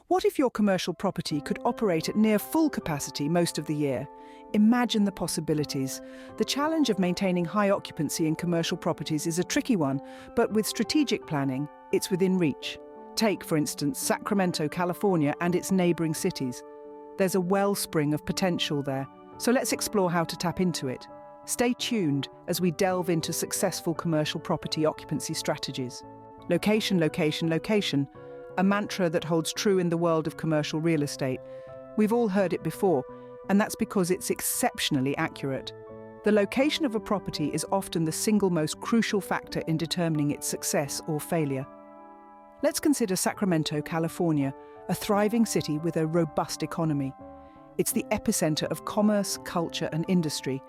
What if your commercial property could operate at near full capacity most of the year? Imagine the possibilities. The challenge of maintaining high occupancy in commercial properties is a tricky one, but with strategic planning, it's within reach. Take, for instance, Sacramento, California, and its neighboring cities. There's a wellspring of potential there, so let's explore how to tap into it. Stay tuned as we delve into successful commercial property occupancy strategies. Location, location, location. A mantra that holds true in the world of commercial real estate. We've all heard it before, and that's because it's exceptionally accurate. The location of a property is often the single most crucial factor in determining its success or failure. Let's consider Sacramento, California, a thriving city with a robust economy. It's the epicenter of commerce, culture, and industry.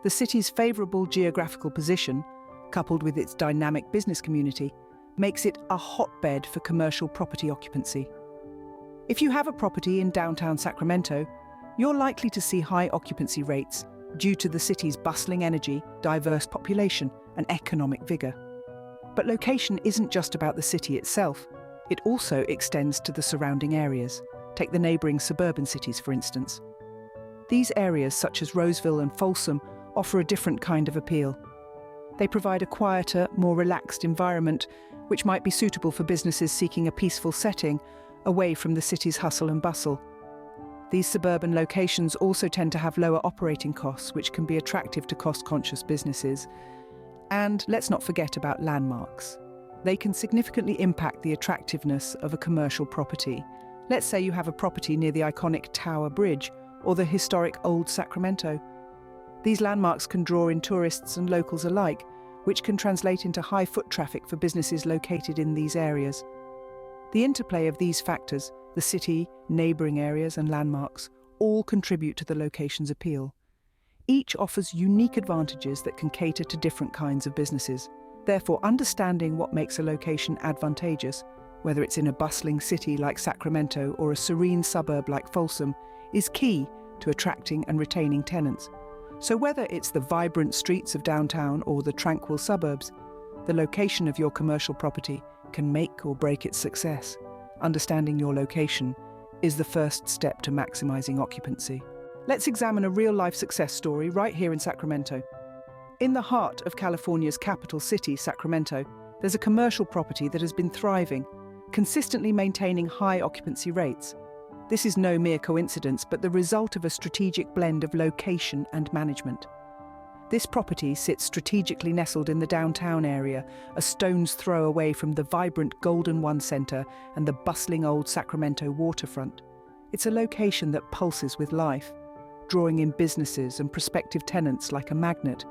The city's favorable geographical position, coupled with its dynamic business community, makes it a hotbed for commercial property occupancy. If you have a property in downtown Sacramento, you're likely to see high occupancy rates due to the city's bustling energy, diverse population, and economic vigor. But location isn't just about the city itself. It also extends to the surrounding areas. Take the neighboring suburban cities, for instance. These areas, such as Roseville and Folsom, offer a different kind of appeal. They provide a quieter, more relaxed environment, which might be suitable for businesses seeking a peaceful setting away from the city's hustle and bustle. These suburban locations also tend to have lower operating costs, which can be attractive to cost-conscious businesses. And let's not forget about landmarks. They can significantly impact the attractiveness of a commercial property. Let's say you have a property near the iconic Tower Bridge or the historic Old Sacramento. These landmarks can draw in tourists and locals alike, which can translate into high foot traffic for businesses located in these areas. The interplay of these factors, the city, neighboring areas, and landmarks, all contribute to the location's appeal. Each offers unique advantages that can cater to different kinds of businesses. Therefore, understanding what makes a location advantageous, whether it's in a bustling city like Sacramento or a serene suburb like Folsom, is key to attracting and retaining tenants. So whether it's the vibrant streets of downtown or the tranquil suburbs, the location of your commercial property can make or break its success. Understanding your location is the first step to maximizing occupancy. Let's examine a real-life success story right here in Sacramento. In the heart of California's capital city, Sacramento, there's a commercial property that has been thriving, consistently maintaining high occupancy rates. This is no mere coincidence, but the result of a strategic blend of location and management. This property sits strategically nestled in the downtown area, a stone's throw away from the vibrant Golden One Center and the bustling old Sacramento waterfront. It's a location that pulses with life, drawing in businesses and prospective tenants like a magnet.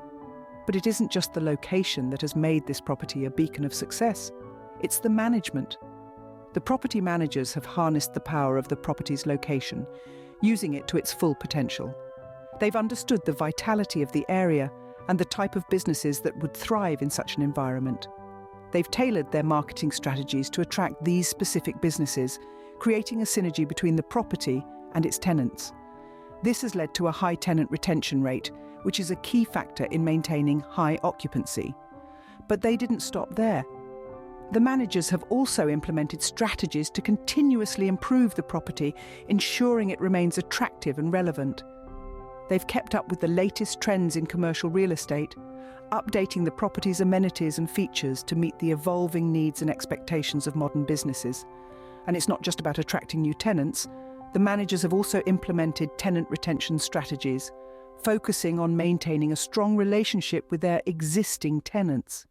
But it isn't just the location that has made this property a beacon of success. It's the management. The property managers have harnessed the power of the property's location, using it to its full potential. They've understood the vitality of the area and the type of businesses that would thrive in such an environment. They've tailored their marketing strategies to attract these specific businesses, creating a synergy between the property and its tenants. This has led to a high tenant retention rate, which is a key factor in maintaining high occupancy. But they didn't stop there. The managers have also implemented strategies to continuously improve the property, ensuring it remains attractive and relevant. They've kept up with the latest trends in commercial real estate, updating the property's amenities and features to meet the evolving needs and expectations of modern businesses. And it's not just about attracting new tenants. The managers have also implemented tenant retention strategies, focusing on maintaining a strong relationship with their existing tenants.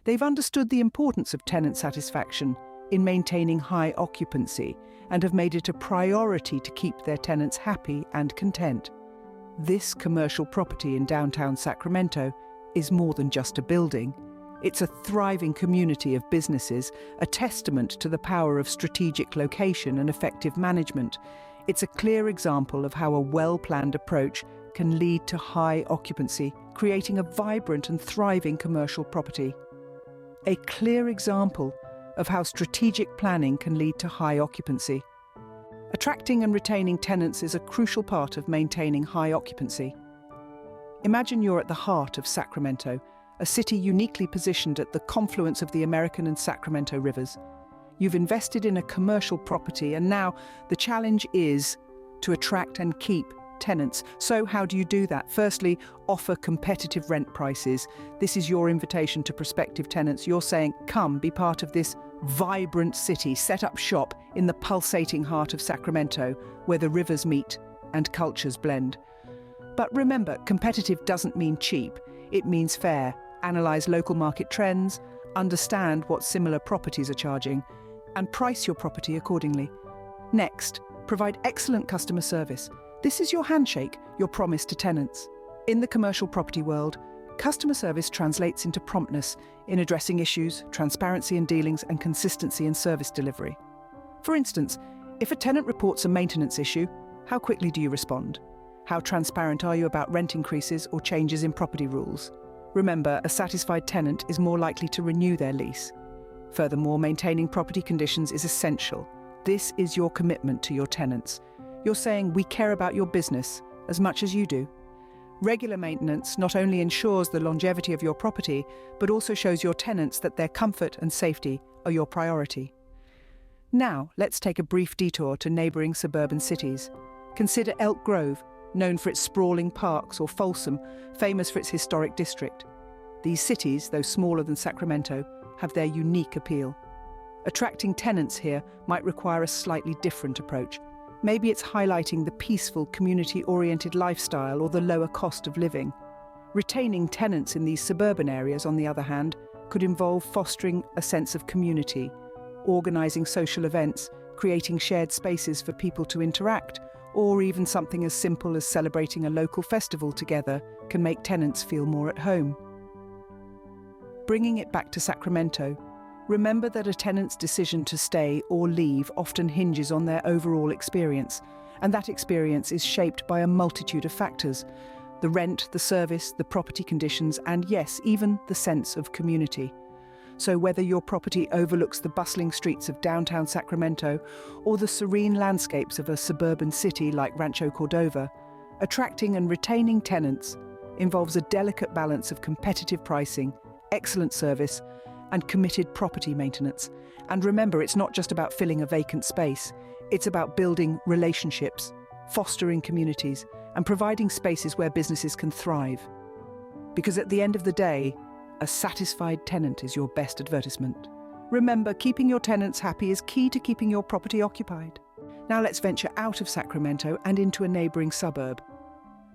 They've understood the importance of tenant satisfaction in maintaining high occupancy and have made it a priority to keep their tenants happy and content. This commercial property in downtown Sacramento is more than just a building. It's a thriving community of businesses, a testament to the power of strategic location and effective management. It's a clear example of how a well-planned approach can lead to high occupancy, creating a vibrant and thriving commercial property. A clear example of how strategic planning can lead to high occupancy. Attracting and retaining tenants is a crucial part of maintaining high occupancy. Imagine you're at the heart of Sacramento, a city uniquely positioned at the confluence of the American and Sacramento rivers. You've invested in a commercial property, and now the challenge is to attract and keep tenants. So how do you do that? Firstly, offer competitive rent prices. This is your invitation to prospective tenants. You're saying, come, be part of this vibrant city, set up shop in the pulsating heart of Sacramento, where the rivers meet and cultures blend. But remember, competitive doesn't mean cheap. It means fair. Analyze local market trends, understand what similar properties are charging, and price your property accordingly. Next, provide excellent customer service. This is your handshake, your promise to tenants. In the commercial property world, customer service translates into promptness in addressing issues, transparency in dealings, and consistency in service delivery. For instance, if a tenant reports a maintenance issue, how quickly do you respond? How transparent are you about rent increases or changes in property rules? Remember, a satisfied tenant is more likely to renew their lease. Furthermore, maintaining property conditions is essential. This is your commitment to your tenants. You're saying, we care about your business as much as you do. Regular maintenance not only ensures the longevity of your property, but also shows your tenants that their comfort and safety are your priority. Now, let's take a brief detour to neighbouring suburban cities. Consider Elk Grove, known for its sprawling parks, or Folsom, famous for its historic district. These cities, though smaller than Sacramento, have their unique appeal. Attracting tenants here might require a slightly different approach. Maybe it's highlighting the peaceful, community-oriented lifestyle or the lower cost of living. Retaining tenants in these suburban areas, on the other hand, could involve fostering a sense of community, organising social events, creating shared spaces for people to interact, or even something as simple as celebrating a local festival together can make tenants feel more at home. Bringing it back to Sacramento, remember that a tenant's decision to stay or leave often hinges on their overall experience, and that experience is shaped by a multitude of factors: the rent, the service, the property conditions, and yes, even the sense of community. So whether your property overlooks the bustling streets of downtown Sacramento or the serene landscapes of a suburban city like Rancho Cordova, attracting and retaining tenants involves a delicate balance of competitive pricing, excellent service, and committed property maintenance. And remember, it's not just about filling a vacant space. It's about building relationships, fostering communities, and providing spaces where businesses can thrive. Because at the end of the day, a satisfied tenant is your best advertisement. Remember, keeping your tenants happy is key to keeping your property occupied. Now let's venture out of Sacramento and into a neighbouring suburb.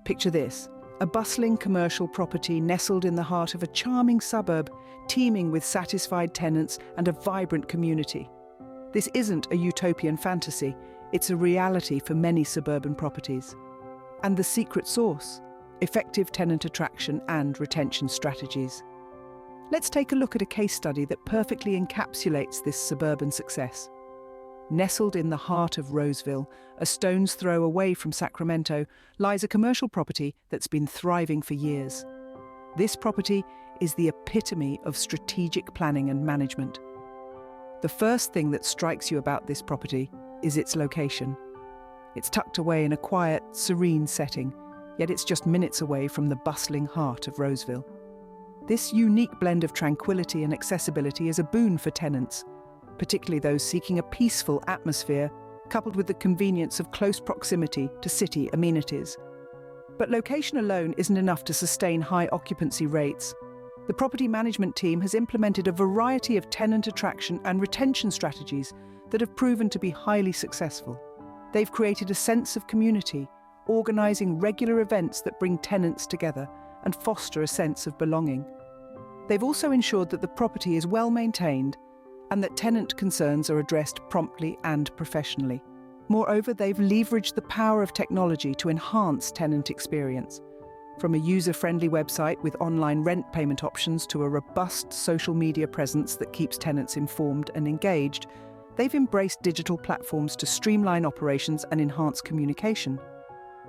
Picture this: a bustling commercial property nestled in the heart of a charming suburb, teeming with satisfied tenants and a vibrant community. This isn't a utopian fantasy, it's a reality for many suburban properties. And the secret sauce: effective tenant attraction and retention strategies. Let's take a look at a case study that perfectly encapsulates this suburban success. Nestled in the heart of Roseville, a stone's throw away from Sacramento, lies a commercial property that's been thriving for years. This property is the epitome of strategic planning and management. The first thing that strikes you about this property is its location. It's tucked away in a quiet, serene setting, yet it's just minutes away from the bustling heart of Roseville. This unique blend of tranquility and accessibility is a boon for tenants, particularly those seeking a peaceful atmosphere coupled with the convenience of close proximity to city amenities. But location alone isn't enough to sustain high occupancy rates. The property management team has implemented a variety of tenant attraction and retention strategies that have proven to be highly successful. They've created a sense of community, organising regular events that bring tenants together and foster a sense of belonging. They've also ensured that the property is well maintained and that tenant concerns are addressed promptly and professionally. Moreover, they've leveraged the power of technology to enhance tenant experience. From a user-friendly website with online rent payment options to a robust social media presence that keeps tenants informed and engaged, they've embraced digital platforms to streamline operations and enhance communication.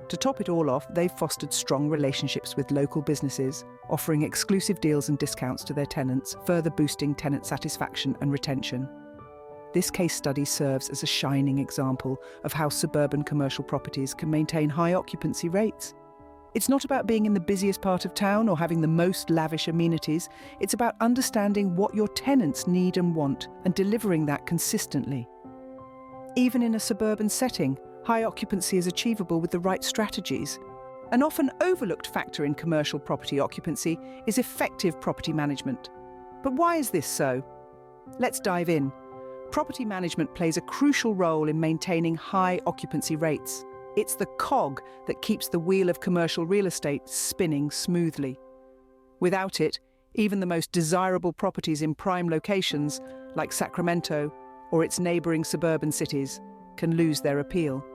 To top it all off, they've fostered strong relationships with local businesses, offering exclusive deals and discounts to their tenants, further boosting tenant satisfaction and retention. This case study serves as a shining example of how suburban commercial properties can maintain high occupancy rates. It's not about being in the busiest part of town or having the most lavish amenities. It's about understanding what your tenants need and want and delivering that consistently. Even in a suburban setting, high occupancy is achievable with the right strategies. An often overlooked factor in commercial property occupancy is effective property management. But why is this so? Let's dive in. Property management plays a crucial role in maintaining high occupancy rates. It's the cog that keeps the wheel of commercial real estate spinning smoothly. Without it, even the most desirable properties in prime locations, like Sacramento or its neighboring suburban cities, can lose their appeal.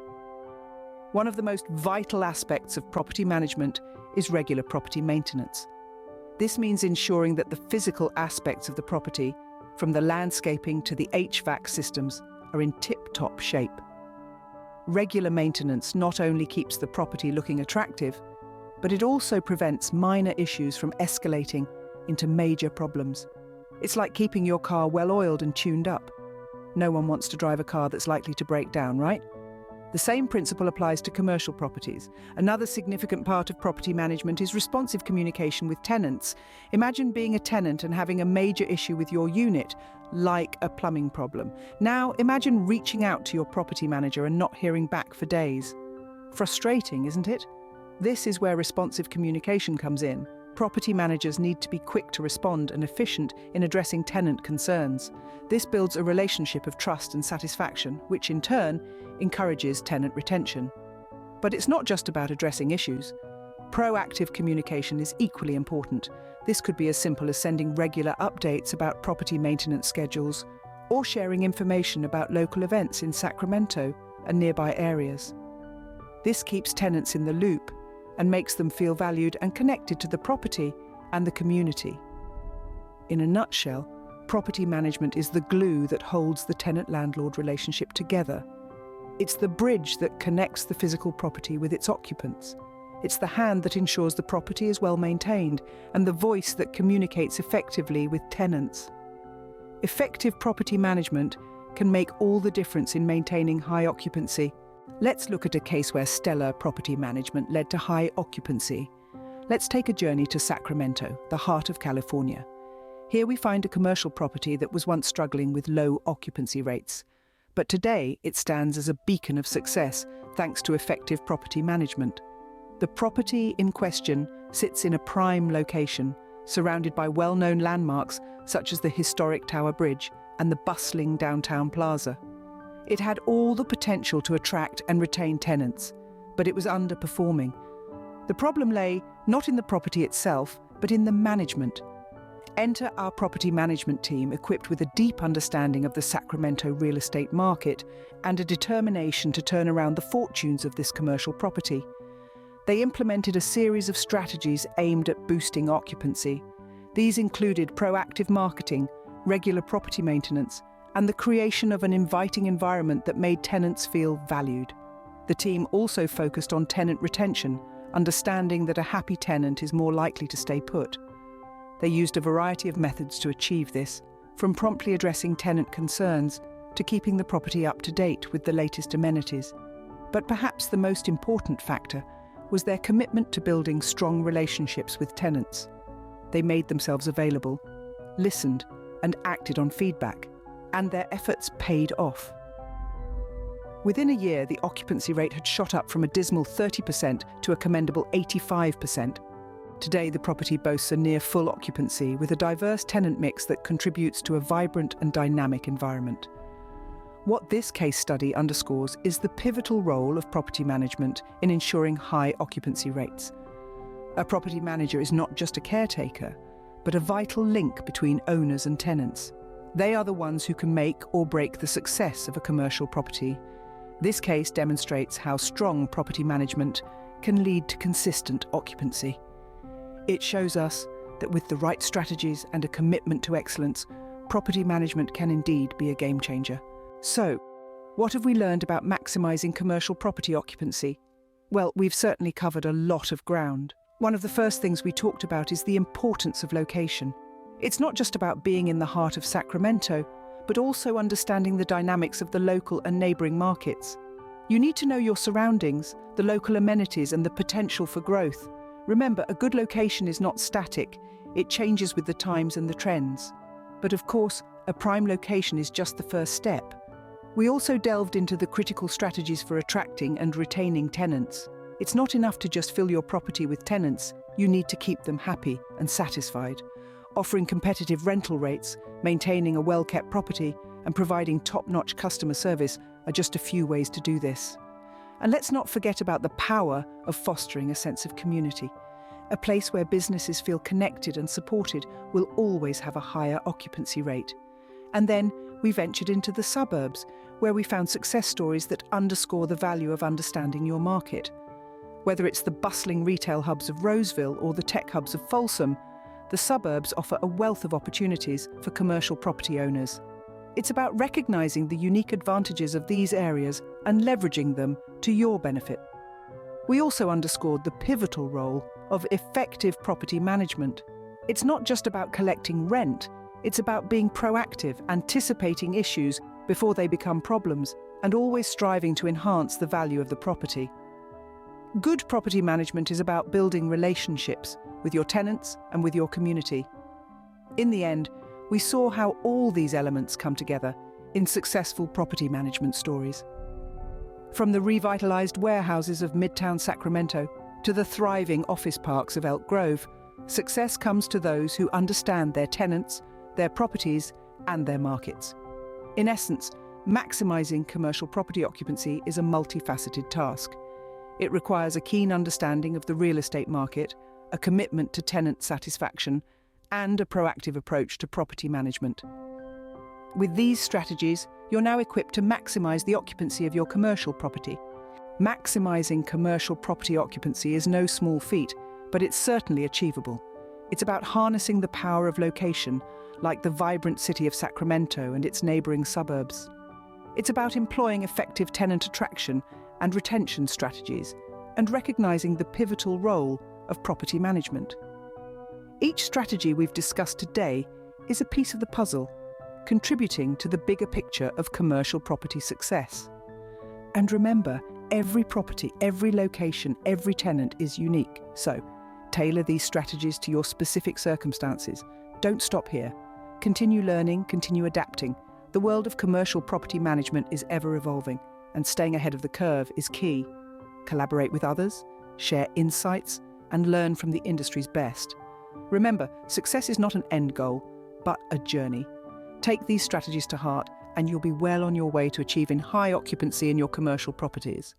One of the most vital aspects of property management is regular property maintenance. This means ensuring that the physical aspects of the property, from the landscaping to the HVAC systems, are in tip-top shape. Regular maintenance not only keeps the property looking attractive, but it also prevents minor issues from escalating into major problems. It's like keeping your car well-oiled and tuned up. No one wants to drive a car that's likely to break down, right? The same principle applies to commercial properties. Another significant part of property management is responsive communication with tenants. Imagine being a tenant and having a major issue with your unit, like a plumbing problem. Now, imagine reaching out to your property manager and not hearing back for days. Frustrating, isn't it? This is where responsive communication comes in. Property managers need to be quick to respond and efficient in addressing tenant concerns. This builds a relationship of trust and satisfaction, which in turn encourages tenant retention. But it's not just about addressing issues. Proactive communication is equally important. This could be as simple as sending regular updates about property maintenance schedules or sharing information about local events in Sacramento and nearby areas. This keeps tenants in the loop and makes them feel valued and connected to the property and the community. In a nutshell, property management is the glue that holds the tenant-landlord relationship together. It's the bridge that connects the physical property with its occupants. It's the hand that ensures the property is well maintained and the voice that communicates effectively with tenants. Effective property management can make all the difference in maintaining high occupancy. Let's look at a case where stellar property management led to high occupancy. Let's take a journey to Sacramento, the heart of California. Here we find a commercial property that was once struggling with low occupancy rates. But today it stands as a beacon of success thanks to effective property management. The property in question sits in a prime location, surrounded by well-known landmarks such as the historic Tower Bridge and the bustling downtown plaza. It had all the potential to attract and retain tenants, but it was underperforming. The problem lay not in the property itself, but in the management. Enter our property management team equipped with a deep understanding of the Sacramento real estate market and a determination to turn around the fortunes of this commercial property. They implemented a series of strategies aimed at boosting occupancy. These included proactive marketing, regular property maintenance, and the creation of an inviting environment that made tenants feel valued. The team also focused on tenant retention, understanding that a happy tenant is more likely to stay put. They used a variety of methods to achieve this, from promptly addressing tenant concerns to keeping the property up to date with the latest amenities. But perhaps the most important factor was their commitment to building strong relationships with tenants. They made themselves available, listened, and acted on feedback, and their efforts paid off. Within a year, the occupancy rate had shot up from a dismal 30% to a commendable 85%. Today, the property boasts a near full occupancy with a diverse tenant mix that contributes to a vibrant and dynamic environment. What this case study underscores is the pivotal role of property management in ensuring high occupancy rates. A property manager is not just a caretaker, but a vital link between owners and tenants. They are the ones who can make or break the success of a commercial property. This case demonstrates how strong property management can lead to consistent occupancy. It shows us that with the right strategies and a commitment to excellence, property management can indeed be a game changer. So, what have we learned about maximizing commercial property occupancy? Well, we've certainly covered a lot of ground. One of the first things we talked about is the importance of location. It's not just about being in the heart of Sacramento, but also understanding the dynamics of the local and neighboring markets. You need to know your surroundings, the local amenities, and the potential for growth. Remember, a good location is not static. It changes with the times and the trends. But of course, a prime location is just the first step. We also delved into the critical strategies for attracting and retaining tenants. It's not enough to just fill your property with tenants. You need to keep them happy and satisfied. Offering competitive rental rates, maintaining a well-kept property, and providing top-notch customer service are just a few ways to do this. And let's not forget about the power of fostering a sense of community. A place where businesses feel connected and supported will always have a higher occupancy rate. And then we ventured into the suburbs, where we found success stories that underscore the value of understanding your market. Whether it's the bustling retail hubs of Roseville or the tech hubs of Folsom, the suburbs offer a wealth of opportunities for commercial property owners. It's about recognizing the unique advantages of these areas and leveraging them to your benefit. We also underscored the pivotal role of effective property management. It's not just about collecting rent, it's about being proactive, anticipating issues before they become problems, and always striving to enhance the value of the property. Good property management is about building relationships with your tenants and with your community. In the end, we saw how all these elements come together in successful property management stories. From the revitalized warehouses of Midtown Sacramento to the thriving office parks of Elk Grove, success comes to those who understand their tenants, their properties, and their markets. In essence, maximizing commercial property occupancy is a multifaceted task. It requires a keen understanding of the real estate market, a commitment to tenant satisfaction, and a proactive approach to property management. With these strategies, you're now equipped to maximize the occupancy of your commercial property. Maximizing commercial property occupancy is no small feat, but it's certainly achievable. It's about harnessing the power of location, like the vibrant city of Sacramento and its neighboring suburbs. It's about employing effective tenant attraction and retention strategies, and recognizing the pivotal role of property management. Each strategy we've discussed today is a piece of the puzzle, contributing to the bigger picture of commercial property success. And remember, every property, every location, every tenant is unique. So, tailor these strategies to your specific circumstances. Don't stop here. Continue learning, continue adapting. The world of commercial property management is ever evolving, and staying ahead of the curve is key. Collaborate with others, share insights, and learn from the industry's best. Remember, success is not an end goal, but a journey. Take these strategies to heart, and you'll be well on your way to achieving high occupancy in your commercial properties.